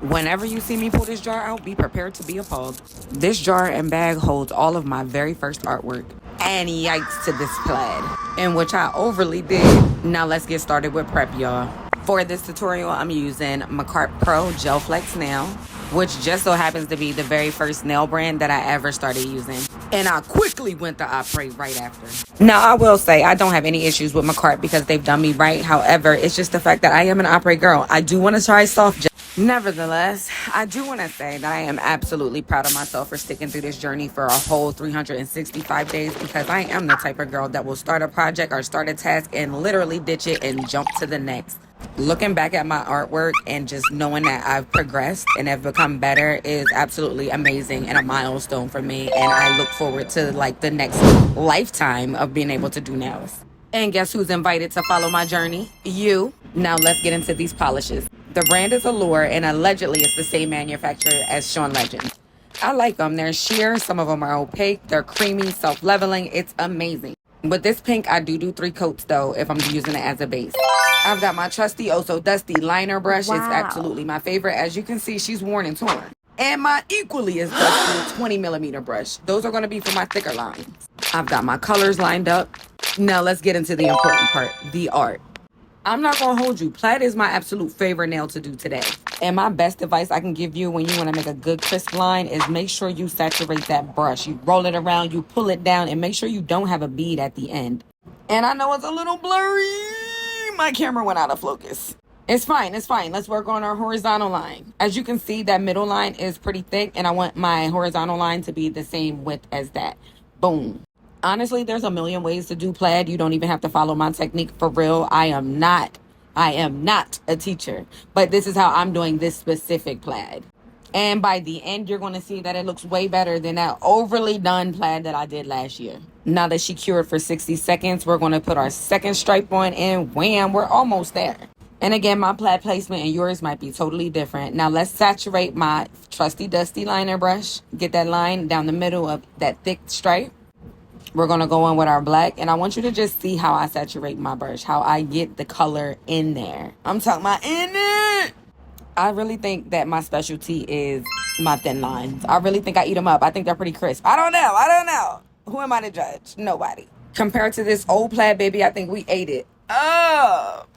Whenever you see me pull this jar out, be prepared to be appalled. This jar and bag holds all of my very first artwork. And yikes to this plaid, in which I overly did. Now let's get started with prep, y'all. For this tutorial, I'm using Makartt Pro Gel Flex Nail, which just so happens to be the very first nail brand that I ever started using. And I quickly went to Opry right after. Now, I will say I don't have any issues with Makartt because they've done me right. However, it's just the fact that I am an Opry girl. I do want to try soft gel. Nevertheless, I do want to say that I am absolutely proud of myself for sticking through this journey for a whole 365 days, because I am the type of girl that will start a project or start a task and literally ditch it and jump to the next. Looking back at my artwork and just knowing that I've progressed and have become better is absolutely amazing and a milestone for me. And I look forward to like the next lifetime of being able to do nails. And guess who's invited to follow my journey? You. Now let's get into these polishes. The brand is Allure, and allegedly it's the same manufacturer as Sean Legend. I like them. They're sheer. Some of them are opaque. They're creamy, self-leveling. It's amazing. With this pink, I do 3 coats, though, if I'm using it as a base. I've got my trusty, oh so dusty liner brush. Wow. It's absolutely my favorite. As you can see, she's worn and torn. And my equally as dusty 20 millimeter brush. Those are going to be for my thicker lines. I've got my colors lined up. Now let's get into the important part, the art. I'm not going to hold you. Plaid is my absolute favorite nail to do today. And my best advice I can give you when you want to make a good crisp line is make sure you saturate that brush. You roll it around, you pull it down, and make sure you don't have a bead at the end. And I know it's a little blurry. My camera went out of focus. It's fine. It's fine. Let's work on our horizontal line. As you can see, that middle line is pretty thick, and I want my horizontal line to be the same width as that. Boom. Honestly, there's a million ways to do plaid. You don't even have to follow my technique for real. I am not a teacher, but this is how I'm doing this specific plaid. And by the end, you're going to see that it looks way better than that overly done plaid that I did last year. Now that she cured for 60 seconds, we're going to put our second stripe on, and wham, we're almost there. And again, my plaid placement and yours might be totally different. Now let's saturate my trusty dusty liner brush. Get that line down the middle of that thick stripe. We're going to go in with our black, and I want you to just see how I saturate my brush, how I get the color in there. I'm talking about in it. I really think that my specialty is my thin lines. I really think I eat them up. I think they're pretty crisp. I don't know. Who am I to judge? Nobody. Compared to this old plaid, baby, I think we ate it up.